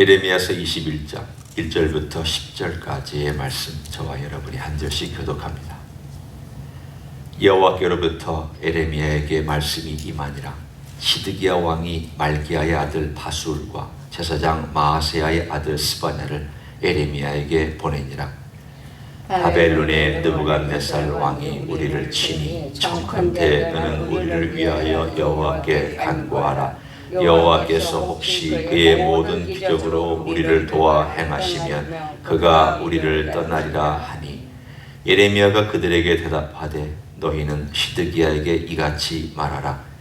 예레미야서 21장 1절부터 10절까지의 말씀 저와 여러분이 한 절씩 교독합니다. 여호와께로부터 예레미야에게 말씀이 임하니라. 시드기야 왕이 말기야의 아들 바술과 제사장 마아세야의 아들 스바냐를 예레미야에게 보내니라. 바벨론의 느부갓네살 왕이 우리를 치니 청컨대 너는 우리를 위하여 여호와께 간구하라. 여호와께서 혹시 그의 모든 기적으로 우리를 도와 행하시면 그가 우리를 떠나리라 하니, 예레미야가 그들에게 대답하되 너희는 시드기야에게 이같이 말하라.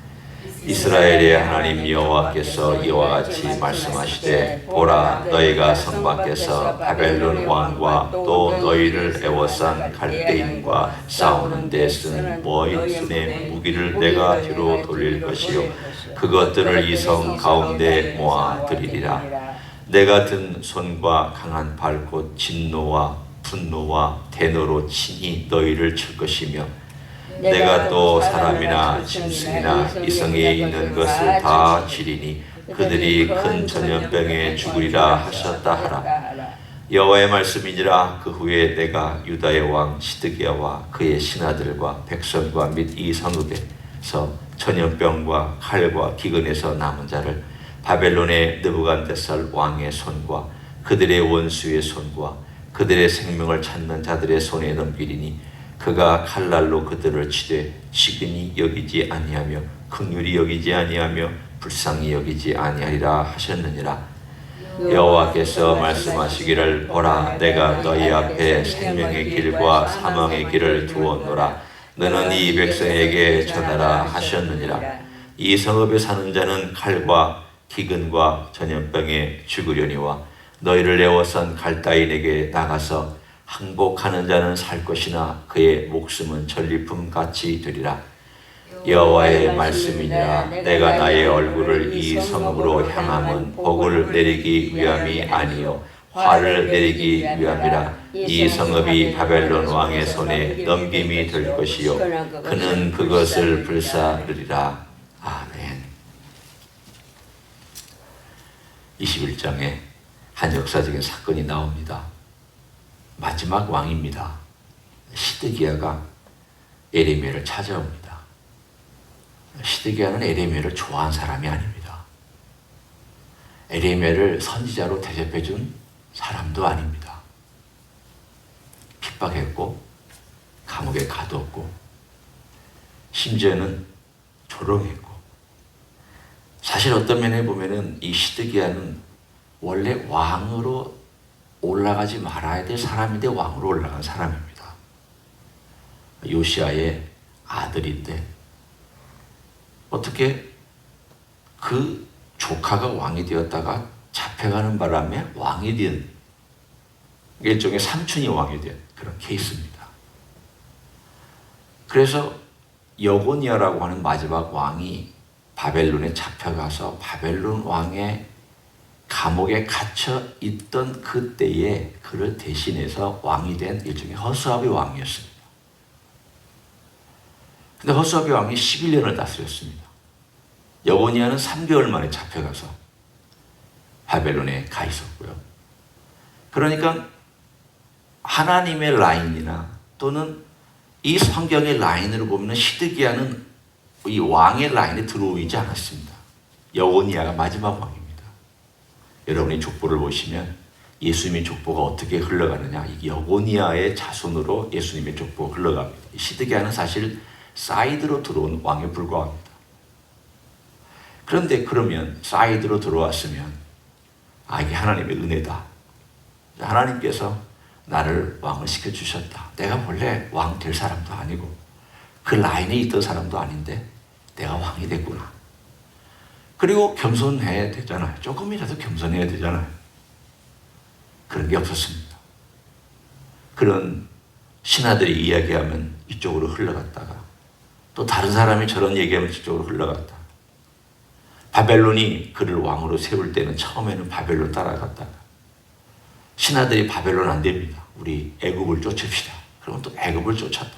이스라엘의 하나님 여호와께서 이와 같이 말씀하시되, 보라, 너희가 성 밖에서 바벨론 왕과 또 너희를 애워싼 갈대인과 싸우는 데 쓴 모인순의 무기를 내가 뒤로 돌릴 것이요 그것들을 이 성 가운데 모아 드리리라. 내가 든 손과 강한 발 곧 진노와 분노와 대노로 친히 너희를 칠 것이며, 내가 또 사람이나 짐승이나 이성에 있는 것을 다 치리니 그들이 큰 전염병에 죽으리라 하셨다 하라. 여호와의 말씀이니라. 그 후에 내가 유다의 왕 시드기야와 그의 신하들과 백성과 및 이 성읍에서 전염병과 칼과 기근에서 남은 자를 바벨론의 느부갓네살 왕의 손과 그들의 원수의 손과 그들의 생명을 찾는 자들의 손에 넘기리니, 그가 칼날로 그들을 치되 치근히 여기지 아니하며 긍휼히 여기지 아니하며 불쌍히 여기지 아니하리라 하셨느니라. 여호와께서 말씀하시기를, 보라, 내가 너희 앞에 생명의 길과 사망의 길을 두었노라. 너는 이 백성에게 전하라 하셨느니라. 이 성읍에 사는 자는 칼과 기근과 전염병에 죽으려니와 너희를 애워싼 갈다인에게 나가서 항복하는 자는 살 것이나 그의 목숨은 전리품 같이 되리라. 여호와의 말씀이니라. 내가 나의 얼굴을 이 성읍으로 향함은 복을 내리기 위함이 아니요 화를 내리기 위함이라. 이 성읍이 바벨론 왕의 손에 넘김이 될 것이요 그는 그것을 불사르리라. 아멘. 21장에 한 역사적인 사건이 나옵니다. 마지막 왕입니다. 시드기야가 예레미야를 찾아옵니다. 시드기야는 예레미야를 좋아한 사람이 아닙니다. 예레미야를 선지자로 대접해준 사람도 아닙니다. 핍박했고 감옥에 가두었고 심지어는 조롱했고, 사실 어떤 면에 보면은 이 시드기야는 원래 왕으로 올라가지 말아야 될 사람인데 왕으로 올라간 사람입니다. 요시야의 아들인데 어떻게 그 조카가 왕이 되었다가 잡혀가는 바람에 왕이 된, 일종의 삼촌이 왕이 된 그런 케이스입니다. 그래서 여고니아라고 하는 마지막 왕이 바벨론에 잡혀가서 바벨론 왕의 감옥에 갇혀 있던 그때에 그를 대신해서 왕이 된 일종의 허수아비 왕이었습니다. 근데 허수아비 왕이 11년을 다스렸습니다. 여고니아는 3개월 만에 잡혀가서 바벨론에 가 있었고요. 그러니까 하나님의 라인이나 또는 이 성경의 라인으로 보면 시드기야는 이 왕의 라인에 들어오지 않았습니다. 여고니아가 마지막 왕입니다. 여러분이 족보를 보시면 예수님의 족보가 어떻게 흘러가느냐, 여고니아의 자손으로 예수님의 족보가 흘러갑니다. 시드기야는 사실 사이드로 들어온 왕에 불과합니다. 그런데 그러면 사이드로 들어왔으면 이게 하나님의 은혜다. 하나님께서 나를 왕을 시켜주셨다. 내가 원래 왕 될 사람도 아니고 그 라인에 있던 사람도 아닌데 내가 왕이 됐구나. 그리고 겸손해야 되잖아요. 조금이라도 겸손해야 되잖아요. 그런 게 없었습니다. 그런 신하들이 이야기하면 이쪽으로 흘러갔다가 또 다른 사람이 저런 얘기하면 저쪽으로 흘러갔다. 바벨론이 그를 왕으로 세울 때는 처음에는 바벨론 따라갔다가 신하들이 바벨론 안 됩니다. 우리 애굽을 쫓읍시다. 그러면 또 애굽을 쫓았다.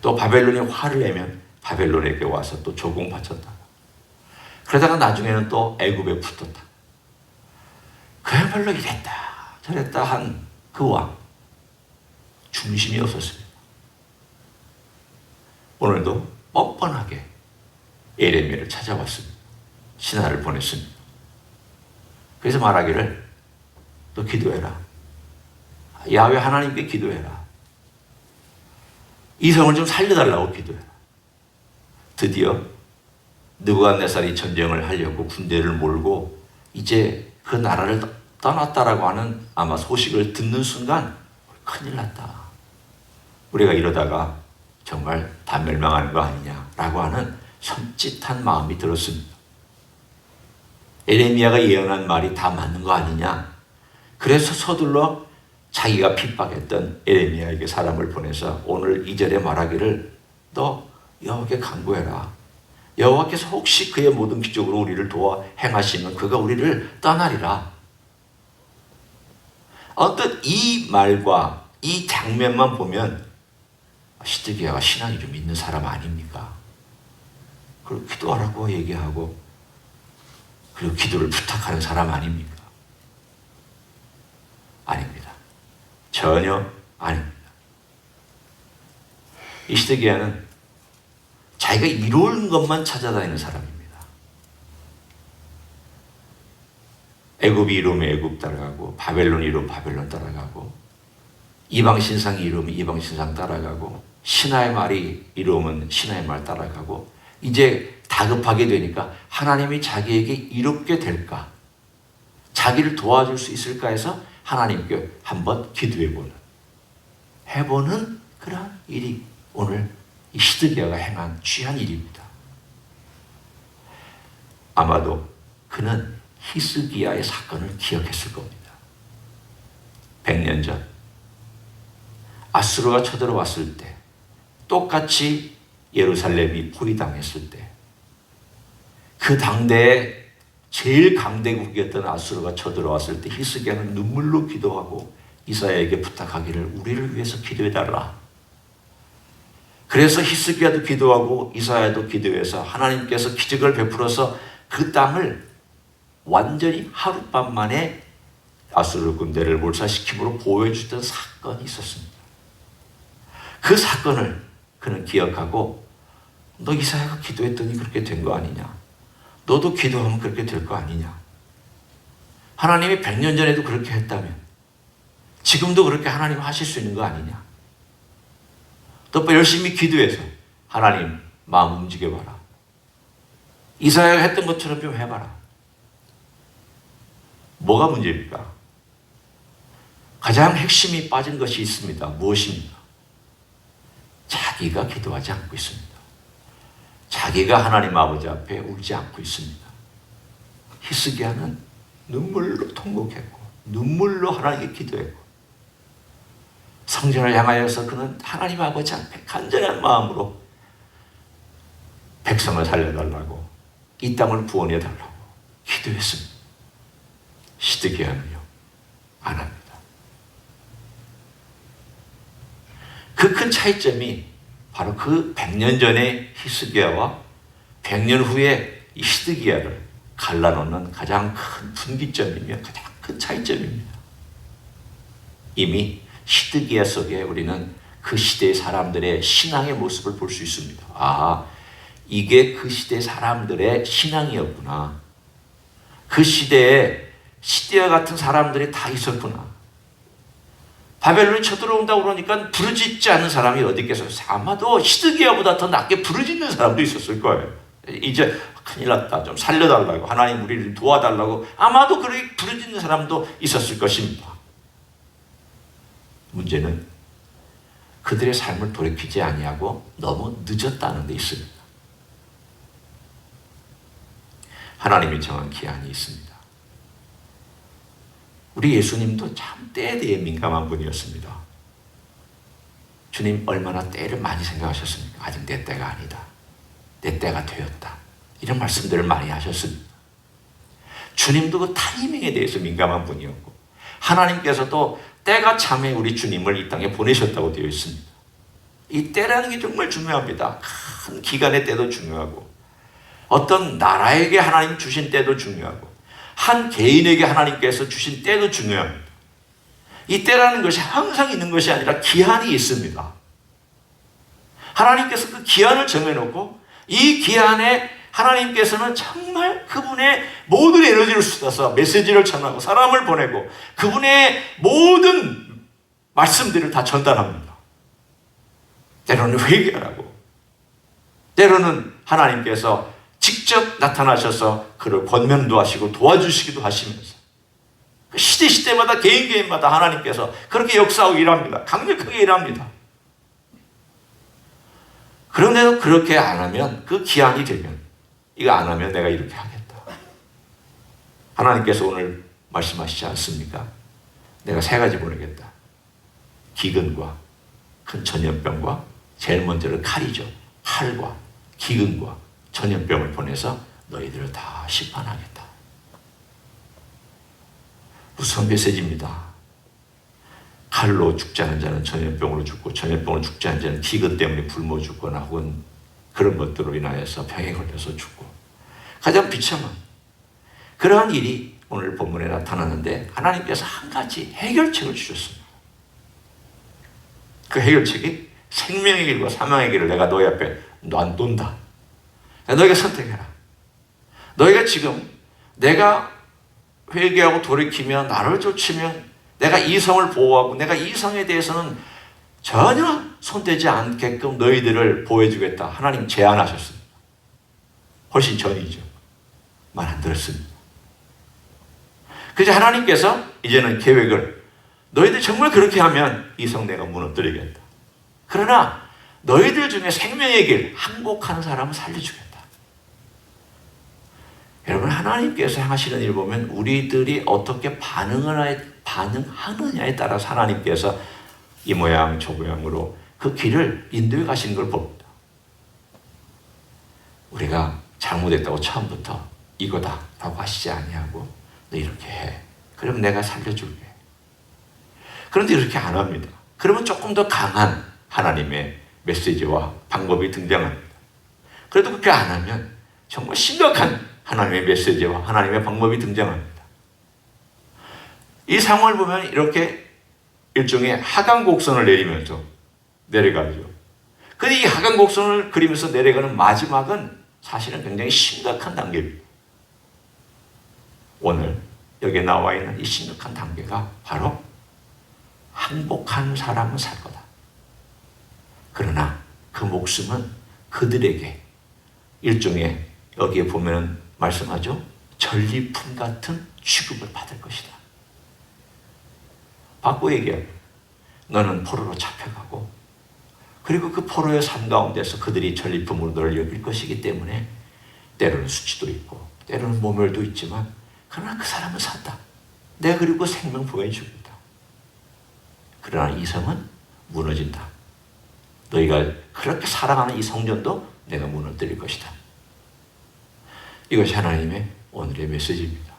또 바벨론이 화를 내면 바벨론에게 와서 또 조공 바쳤다. 그러다가 나중에는 또 애굽에 붙었다. 그 별로 이랬다 저랬다 한 그 왕 중심이 없었습니다. 오늘도 뻔뻔하게 에레미야를 찾아왔습니다. 신하를 보냈습니다. 그래서 말하기를 너 기도해라. 야훼 하나님께 기도해라. 이 성을 좀 살려달라고 기도해라. 드디어 느부갓네살이 전쟁을 하려고 군대를 몰고 이제 그 나라를 떠났다라고 하는 아마 소식을 듣는 순간 큰일 났다. 우리가 이러다가 정말 다 멸망하는 거 아니냐라고 하는 섬찟한 마음이 들었습니다. 에레미야가 예언한 말이 다 맞는 거 아니냐. 그래서 서둘러 자기가 핍박했던 에레미야에게 사람을 보내서 오늘 2절에 말하기를 너 여호와께 간구해라. 여호와께서 혹시 그의 모든 기적으로 우리를 도와 행하시면 그가 우리를 떠나리라. 어떤 이 말과 이 장면만 보면 시드기야가 신앙이 좀 있는 사람 아닙니까? 그리고 기도하라고 얘기하고 그리고 기도를 부탁하는 사람 아닙니까? 아닙니다. 전혀 아닙니다. 이 시드기야는 자기가 이로운 것만 찾아다니는 사람입니다. 애굽이 이루면 애굽 따라가고 바벨론이 이루면 바벨론 따라가고 이방 신상이 이루면 이방 신상 따라가고 신하의 말이 이루면 신하의 말 따라가고 이제 다급하게 되니까 하나님이 자기에게 이롭게 될까? 자기를 도와줄 수 있을까 해서 하나님께 한번 해보는 그런 일이 오늘 이 시드기야가 행한 귀한 일입니다. 아마도 그는 히스기야의 사건을 기억했을 겁니다. 100년 전 아수르가 쳐들어왔을 때 똑같이 예루살렘이 포위당했을 때 그 당대에 제일 강대국이었던 아수르가 쳐들어왔을 때 히스기야는 눈물로 기도하고 이사야에게 부탁하기를 우리를 위해서 기도해달라. 그래서 히스기야도 기도하고 이사야도 기도해서 하나님께서 기적을 베풀어서 그 땅을 완전히 하룻밤 만에 아수르 군대를 몰살시킴으로 보호해주던 사건이 있었습니다. 그 사건을 그는 기억하고 너 이사야가 기도했더니 그렇게 된 거 아니냐? 너도 기도하면 그렇게 될 거 아니냐? 하나님이 100년 전에도 그렇게 했다면 지금도 그렇게 하나님 하실 수 있는 거 아니냐? 너 열심히 기도해서 하나님 마음 움직여봐라. 이사야가 했던 것처럼 좀 해봐라. 뭐가 문제입니까? 가장 핵심이 빠진 것이 있습니다. 무엇입니까? 자기가 기도하지 않고 있습니다. 자기가 하나님 아버지 앞에 울지 않고 있습니다. 히스기야는 눈물로 통곡했고 눈물로 하나님께 기도했고 성전을 향하여서 그는 하나님 아버지 앞에 간절한 마음으로 백성을 살려달라고 이 땅을 구원해달라고 기도했습니다. 시드기야는요 안 합니다. 그 큰 차이점이 바로 그 100년 전의 히스기야와 100년 후에 이 시드기야를 갈라놓는 가장 큰 분기점이며 가장 큰 차이점입니다. 이미 시드기야 속에 우리는 그 시대의 사람들의 신앙의 모습을 볼 수 있습니다. 아, 이게 그 시대 사람들의 신앙이었구나. 그 시대에 시드기야 같은 사람들이 다 있었구나. 바벨론이 쳐들어온다고 그러니까 부르짖지 않는 사람이 어디 있겠어요? 아마도 시드기야보다 더 낫게 부르짖는 사람도 있었을 거예요. 이제 큰일 났다. 좀 살려달라고. 하나님 우리를 도와달라고. 아마도 그렇게 부르짖는 사람도 있었을 것입니다. 문제는 그들의 삶을 돌이키지 아니하고 너무 늦었다는 데 있습니다. 하나님이 정한 기한이 있습니다. 우리 예수님도 참 때에 대해 민감한 분이었습니다. 주님 얼마나 때를 많이 생각하셨습니까? 아직 내 때가 아니다. 내 때가 되었다. 이런 말씀들을 많이 하셨습니다. 주님도 그 타이밍에 대해서 민감한 분이었고 하나님께서도 때가 참에 우리 주님을 이 땅에 보내셨다고 되어 있습니다. 이 때라는 게 정말 중요합니다. 큰 기간의 때도 중요하고 어떤 나라에게 하나님 주신 때도 중요하고 한 개인에게 하나님께서 주신 때도 중요합니다. 이 때라는 것이 항상 있는 것이 아니라 기한이 있습니다. 하나님께서 그 기한을 정해놓고 이 기한에 하나님께서는 정말 그분의 모든 에너지를 쏟아서 메시지를 전하고 사람을 보내고 그분의 모든 말씀들을 다 전달합니다. 때로는 회개하라고, 때로는 하나님께서 직접 나타나셔서 그를 권면도 하시고 도와주시기도 하시면서 시대마다 개인마다 하나님께서 그렇게 역사하고 일합니다. 강력하게 일합니다. 그런데도 그렇게 안 하면, 그 기한이 되면, 이거 안 하면 내가 이렇게 하겠다. 하나님께서 오늘 말씀하시지 않습니까? 내가 3가지 보내겠다. 기근과 큰 전염병과 제일 먼저는 칼이죠. 칼과 기근과 전염병을 보내서 너희들을 다 심판하겠다. 무서운 메시지입니다. 칼로 죽지 않은 자는 전염병으로 죽고 전염병으로 죽지 않은 자는 기근 때문에 굶어 죽거나 혹은 그런 것들로 인하여서 병에 걸려서 죽고, 가장 비참한 그러한 일이 오늘 본문에 나타나는데 하나님께서 한 가지 해결책을 주셨습니다. 그 해결책이 생명의 길과 사망의 길을 내가 너희 앞에 놔둔다. 너희가 선택해라. 너희가 지금 내가 회개하고 돌이키며 나를 쫓으면 내가 이 성을 보호하고 내가 이 성에 대해서는 전혀 손대지 않게끔 너희들을 보호해주겠다. 하나님 제안하셨습니다. 훨씬 전이죠. 말 안 들었습니다. 그래서 하나님께서 이제는 계획을, 너희들 정말 그렇게 하면 이 성 내가 무너뜨리겠다. 그러나 너희들 중에 생명의 길 항복하는 사람은 살려주겠다. 여러분, 하나님께서 행하시는 일 보면 우리들이 어떻게 반응하느냐에 따라서 하나님께서 이 모양 저 모양으로 그 길을 인도해 가시는 걸 봅니다. 우리가 잘못했다고 처음부터 이거다 라고 하시지 아니하고 너 이렇게 해. 그럼 내가 살려줄게. 그런데 이렇게 안 합니다. 그러면 조금 더 강한 하나님의 메시지와 방법이 등장합니다. 그래도 그렇게 안 하면 정말 심각한 하나님의 메시지와 하나님의 방법이 등장합니다. 이 상황을 보면 이렇게 일종의 하강곡선을 내리면서 내려가죠. 근데 이 하강곡선을 그리면서 내려가는 마지막은 사실은 굉장히 심각한 단계입니다. 오늘 여기에 나와 있는 이 심각한 단계가 바로 항복한 사람은 살 거다. 그러나 그 목숨은 그들에게 일종의, 여기에 보면 말씀하죠, 전리품 같은 취급을 받을 것이다. 바꿔 얘기하면 너는 포로로 잡혀가고, 그리고 그 포로의 삶 가운데서 그들이 전리품으로 너를 여길 것이기 때문에 때로는 수치도 있고 때로는 모멸도 있지만, 그러나 그 사람은 산다. 내가 그리고 생명 보여주겠다. 그러나 이 성은 무너진다. 너희가 그렇게 사랑하는 이 성전도 내가 무너뜨릴 것이다. 이것이 하나님의 오늘의 메시지입니다.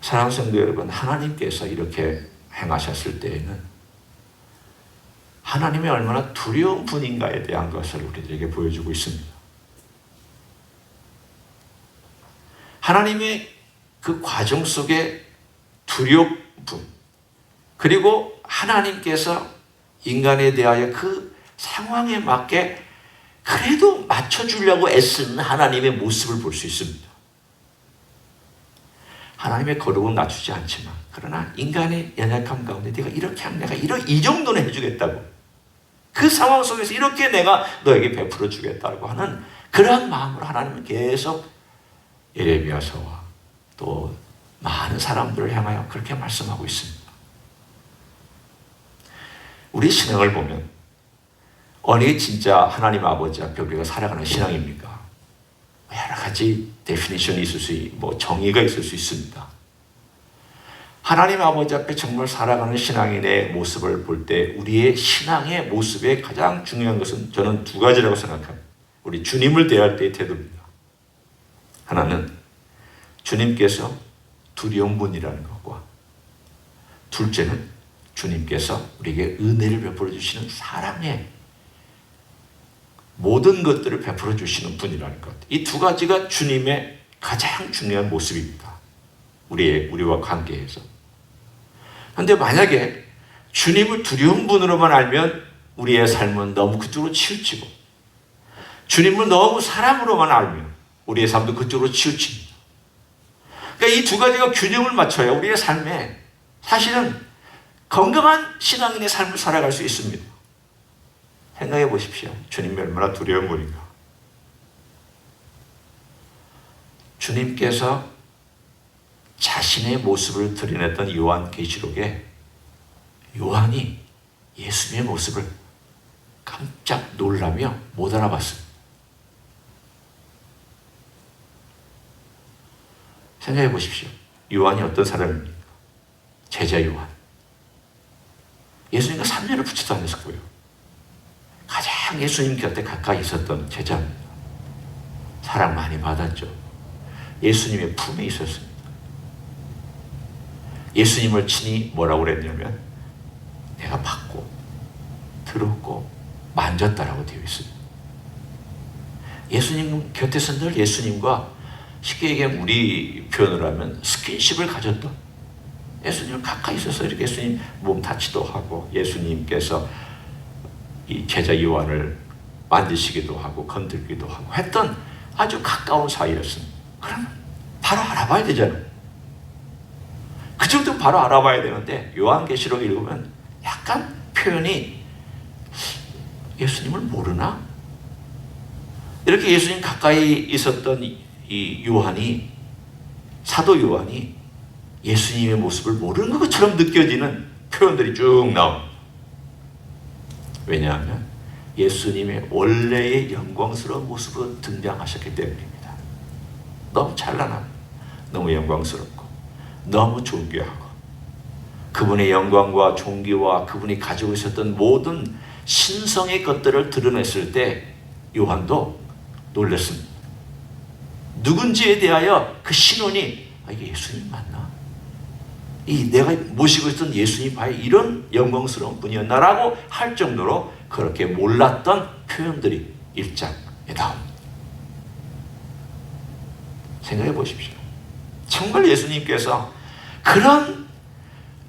사랑하는 성도 여러분, 하나님께서 이렇게 행하셨을 때에는 하나님이 얼마나 두려운 분인가에 대한 것을 우리들에게 보여주고 있습니다. 하나님의 그 과정 속에 두려운 분, 그리고 하나님께서 인간에 대하여 그 상황에 맞게 그래도 맞춰주려고 애쓰는 하나님의 모습을 볼 수 있습니다. 하나님의 거룩은 낮추지 않지만, 그러나 인간의 연약함 가운데 내가 이렇게 하면 내가 이 정도는 해주겠다고, 그 상황 속에서 이렇게 내가 너에게 베풀어 주겠다고 하는 그러한 마음으로 하나님은 계속 예레미야서와 또 많은 사람들을 향하여 그렇게 말씀하고 있습니다. 우리 신앙을 보면 어느 진짜 하나님 아버지 앞에 우리가 살아가는 신앙입니까? 여러 가지 데피니션이 있을 수, 정의가 있을 수 있습니다. 하나님 아버지 앞에 정말 살아가는 신앙인의 모습을 볼 때 우리의 신앙의 모습에 가장 중요한 것은 저는 2가지라고 생각합니다. 우리 주님을 대할 때의 태도입니다. 하나는 주님께서 두려운 분이라는 것과, 둘째는 주님께서 우리에게 은혜를 베풀어 주시는 사랑의 모든 것들을 베풀어 주시는 분이라는 것. 이 2가지가 주님의 가장 중요한 모습입니다. 우리와 관계에서. 그런데 만약에 주님을 두려운 분으로만 알면 우리의 삶은 너무 그쪽으로 치우치고, 주님을 너무 사랑으로만 알면 우리의 삶도 그쪽으로 치우칩니다. 그러니까 이 두 가지가 균형을 맞춰야 우리의 삶에 사실은 건강한 신앙인의 삶을 살아갈 수 있습니다. 생각해 보십시오. 주님이 얼마나 두려운 분인가. 주님께서 자신의 모습을 드러냈던 요한계시록에 요한이 예수님의 모습을 깜짝 놀라며 못 알아봤습니다. 생각해 보십시오. 요한이 어떤 사람입니까? 제자 요한. 예수님과 3년을 붙지도 않았고요. 가장 예수님 곁에 가까이 있었던 제자입니다. 사랑 많이 받았죠. 예수님의 품에 있었습니다. 예수님을 친히 뭐라고 그랬냐면 내가 봤고 들었고 만졌다라고 되어 있습니다. 예수님 곁에서 늘 예수님과 쉽게 얘기하면 우리 표현으로 하면 스킨십을 가졌던, 예수님을 가까이 있어서 이렇게 예수님 몸 타치도 하고 예수님께서 이 제자 요한을 만지시기도 하고 건들기도 하고 했던 아주 가까운 사이였습니다. 그러면 바로 알아봐야 되잖아요. 그 정도 바로 알아봐야 되는데 요한계시록 읽으면 약간 표현이 예수님을 모르나? 이렇게 예수님 가까이 있었던 이 요한이, 사도 요한이 예수님의 모습을 모르는 것처럼 느껴지는 표현들이 쭉 나옵니다. 왜냐하면 예수님의 원래의 영광스러운 모습으로 등장하셨기 때문입니다. 너무 찬란하고 너무 영광스럽고 너무 존귀하고 그분의 영광과 존귀와 그분이 가지고 있었던 모든 신성의 것들을 드러냈을 때 요한도 놀랐습니다. 누군지에 대하여 그 신원이 이게 예수님 맞나? 이 내가 모시고 있던 예수님 바에 이런 영광스러운 분이었나라고 할 정도로 그렇게 몰랐던 표현들이 1장에 나옵니다. 생각해 보십시오. 정말 예수님께서 그런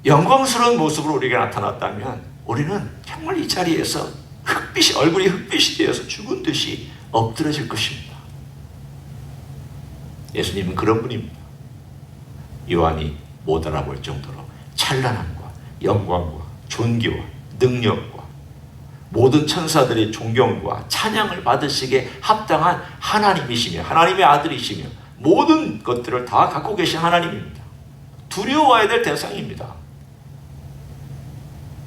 영광스러운 모습으로 우리에게 나타났다면 우리는 정말 이 자리에서 얼굴이 흑빛이 되어서 죽은 듯이 엎드러질 것입니다. 예수님은 그런 분입니다. 요한이 못 알아볼 정도로 찬란함과 영광과 존귀와 능력과 모든 천사들의 존경과 찬양을 받으시기에 합당한 하나님이시며 하나님의 아들이시며 모든 것들을 다 갖고 계신 하나님입니다. 두려워해야 될 대상입니다.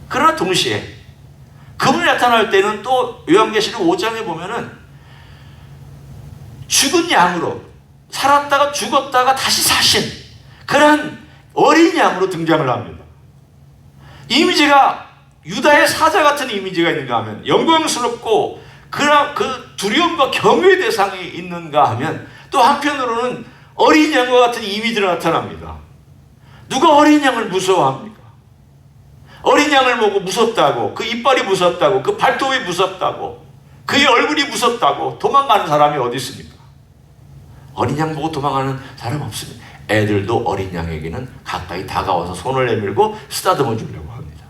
그러나 동시에 그분이 나타날 때는 또 요한계시록 5장에 보면은 죽은 양으로 살았다가 죽었다가 다시 사신 그런 어린 양으로 등장을 합니다. 이미지가 유다의 사자 같은 이미지가 있는가 하면 영광스럽고 그 두려움과 경외의 대상이 있는가 하면 또 한편으로는 어린 양과 같은 이미지가 나타납니다. 누가 어린 양을 무서워합니까? 어린 양을 보고 무섭다고, 그 이빨이 무섭다고, 그 발톱이 무섭다고, 그의 얼굴이 무섭다고 도망가는 사람이 어디 있습니까? 어린 양 보고 도망가는 사람 없습니다. 애들도 어린 양에게는 가까이 다가와서 손을 내밀고 쓰다듬어 주려고 합니다.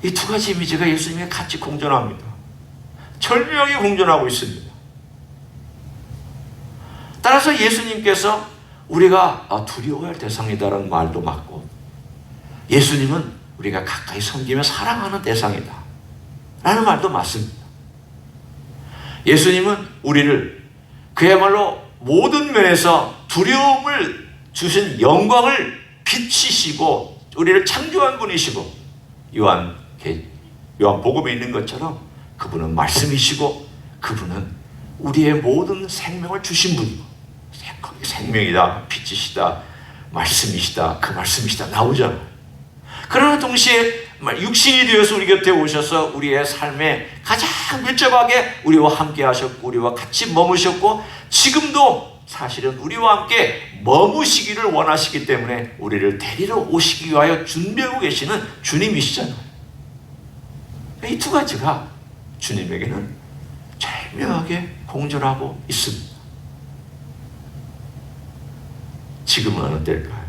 이 두 가지 이미지가 예수님이 같이 공존합니다. 절묘하게 공존하고 있습니다. 따라서 예수님께서 우리가 두려워할 대상이다라는 말도 맞고, 예수님은 우리가 가까이 섬기며 사랑하는 대상이다 라는 말도 맞습니다. 예수님은 우리를 그야말로 모든 면에서 두려움을 주신 영광을 비치시고 우리를 창조한 분이시고, 요한복음에 있는 것처럼 그분은 말씀이시고 그분은 우리의 모든 생명을 주신 분이고, 생명이다, 빛이시다, 말씀이시다, 그 말씀이시다 나오잖아요. 그러나 동시에 육신이 되어서 우리 곁에 오셔서 우리의 삶에 가장 밀접하게 우리와 함께 하셨고 우리와 같이 머무셨고 지금도 사실은 우리와 함께 머무시기를 원하시기 때문에 우리를 데리러 오시기 위하여 준비하고 계시는 주님이시잖아요. 이 두 가지가 주님에게는 절묘하게 공존하고 있습니다. 지금은 어느 때일까요?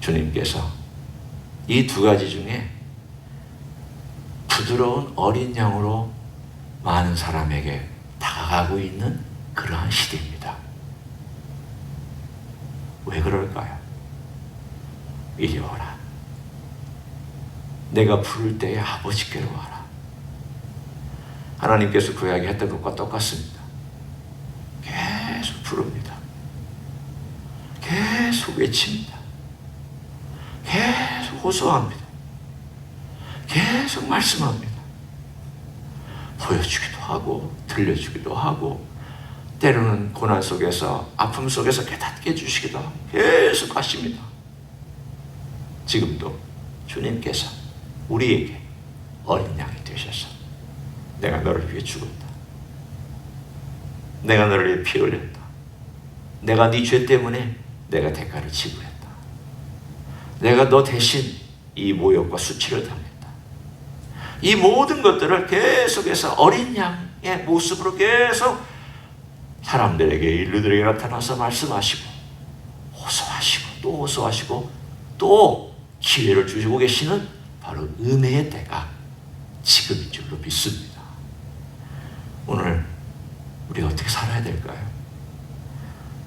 주님께서 이 두 가지 중에 부드러운 어린 양으로 많은 사람에게 다가가고 있는 그러한 시대입니다. 왜 그럴까요? 이리 오라. 내가 부를 때에 아버지께로 와라. 하나님께서 그 이야기 했던 것과 똑같습니다. 계속 부릅니다. 계속 외칩니다. 계속 호소합니다. 계속 말씀합니다. 보여주기도 하고 들려주기도 하고 때로는 고난 속에서 아픔 속에서 깨닫게 해주시기도 하고 계속 하십니다. 지금도 주님께서 우리에게 어린 양이 되셔서 내가 너를 위해 죽었다. 내가 너를 위해 피 흘렸다. 내가 네 죄 때문에 내가 대가를 지불했다. 내가 너 대신 이 모욕과 수치를 당했다. 이 모든 것들을 계속해서 어린 양의 모습으로 계속 사람들에게, 인류들에게 나타나서 말씀하시고 호소하시고 또 호소하시고 또 기회를 주시고 계시는 바로 은혜의 때가 지금인 줄로 믿습니다. 오늘 우리가 어떻게 살아야 될까요?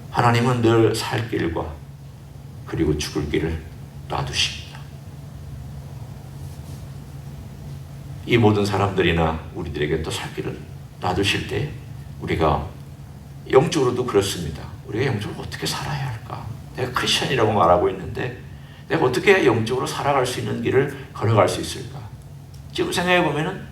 하나님은 늘 살 길과 그리고 죽을 길을 놔두십니다. 이 모든 사람들이나 우리들에게 또 살 길을 놔두실 때 우리가 영적으로도 그렇습니다. 우리가 영적으로 어떻게 살아야 할까? 내가 크리스천이라고 말하고 있는데 내가 어떻게 영적으로 살아갈 수 있는 길을 걸어갈 수 있을까? 지금 생각해 보면은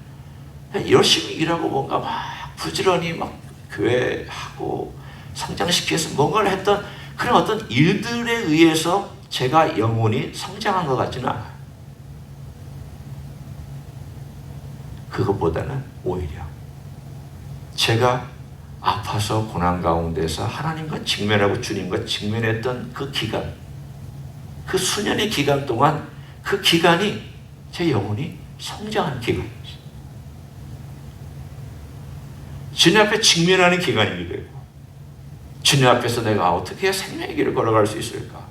열심히 일하고 뭔가 막 부지런히 막 교회하고 성장시키기 위해서 뭔가를 했던 그런 어떤 일들에 의해서 제가 영혼이 성장한 것 같지는 않아요. 그것보다는 오히려 제가 아파서 고난 가운데서 하나님과 직면하고 주님과 직면했던 그 기간, 그 수년의 기간 동안 그 기간이 제 영혼이 성장한 기간이죠. 주님 앞에 직면하는 기간이기도 하고 주님 앞에서 내가 어떻게 생명의 길을 걸어갈 수 있을까?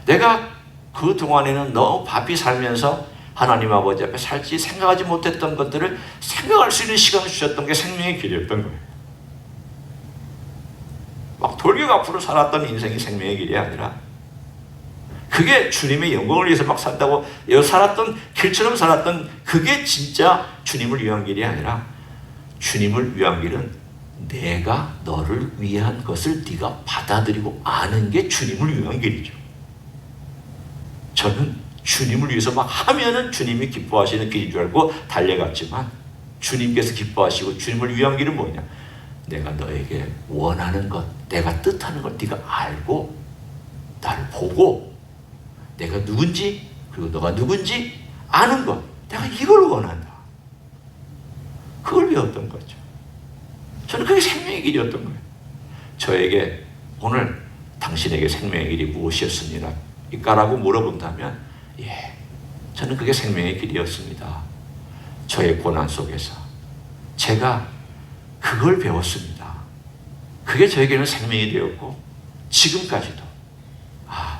내가 그 동안에는 너무 바삐 살면서 하나님 아버지 앞에 살지 생각하지 못했던 것들을 생각할 수 있는 시간을 주셨던 게 생명의 길이었던 거예요. 막 돌격 앞으로 살았던 인생이 생명의 길이 아니라 그게 주님의 영광을 위해서 막 산다고 살았던 길처럼 살았던 그게 진짜 주님을 위한 길이 아니라 주님을 위한 길은 내가 너를 위한 것을 네가 받아들이고 아는 게 주님을 위한 길이죠. 저는 주님을 위해서 막 하면은 주님이 기뻐하시는 길인 줄 알고 달려갔지만 주님께서 기뻐하시고 주님을 위한 길은 뭐냐? 내가 너에게 원하는 것, 내가 뜻하는 걸 네가 알고 나를 보고 내가 누군지 그리고 너가 누군지 아는 것, 내가 이걸 원한다. 그걸 배웠던 거죠. 저는 그게 생명의 길이었던 거예요. 저에게 오늘 당신에게 생명의 길이 무엇이었습니까? 라고 물어본다면 저는 그게 생명의 길이었습니다. 저의 고난 속에서 제가 그걸 배웠습니다. 그게 저에게는 생명이 되었고 지금까지도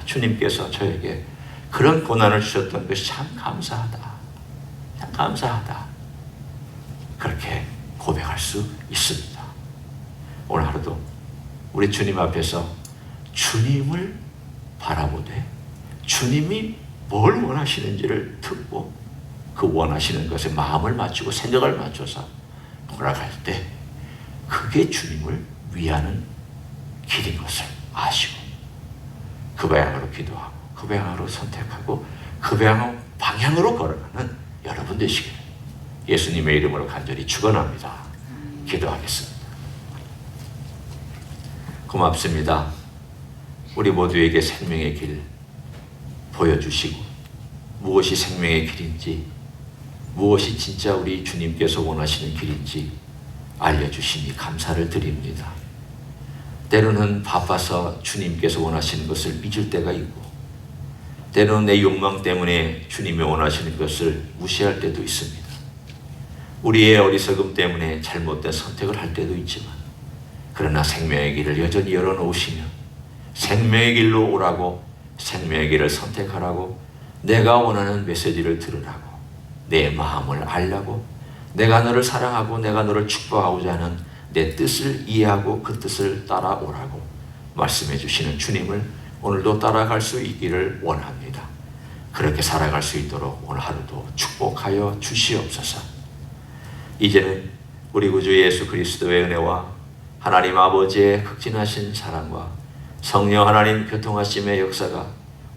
주님께서 저에게 그런 고난을 주셨던 것이 참 감사하다. 참 감사하다. 그렇게 고백할 수 있습니다. 오늘 하루도 우리 주님 앞에서 주님을 바라보되 주님이 뭘 원하시는지를 듣고 그 원하시는 것에 마음을 맞추고 생각을 맞춰서 돌아갈 때 그게 주님을 위하는 길인 것을 아시고 그 방향으로 기도하고 그 방향으로 선택하고 그 방향으로 걸어가는 여러분 되시기를 예수님의 이름으로 간절히 축원합니다. 기도하겠습니다. 고맙습니다. 우리 모두에게 생명의 길 보여주시고 무엇이 생명의 길인지 무엇이 진짜 우리 주님께서 원하시는 길인지 알려주시니 감사를 드립니다. 때로는 바빠서 주님께서 원하시는 것을 잊을 때가 있고 때로는 내 욕망 때문에 주님이 원하시는 것을 무시할 때도 있습니다. 우리의 어리석음 때문에 잘못된 선택을 할 때도 있지만 그러나 생명의 길을 여전히 열어놓으시며 생명의 길로 오라고, 생명의 길을 선택하라고, 내가 원하는 메시지를 들으라고, 내 마음을 알라고, 내가 너를 사랑하고 내가 너를 축복하고자 하는 내 뜻을 이해하고 그 뜻을 따라오라고 말씀해 주시는 주님을 오늘도 따라갈 수 있기를 원합니다. 그렇게 살아갈 수 있도록 오늘 하루도 축복하여 주시옵소서. 이제는 우리 구주 예수 그리스도의 은혜와 하나님 아버지의 극진하신 사랑과 성령 하나님 교통하심의 역사가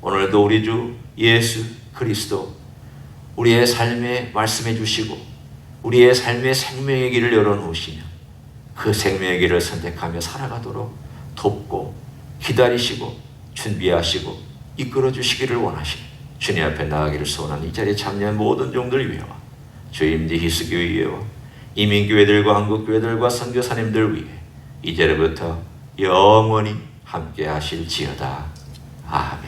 오늘도 우리 주 예수 그리스도 우리의 삶에 말씀해 주시고 우리의 삶의 생명의 길을 열어놓으시며 그 생명의 길을 선택하며 살아가도록 돕고 기다리시고 준비하시고 이끌어 주시기를 원하시니 주님 앞에 나아가기를 소원하는 이 자리에 참여한 모든 종들 위해와 주임지 히스교회 위해와 이민교회들과 한국교회들과 선교사님들 위해 이제부터 영원히 함께 하실지어다. 아멘.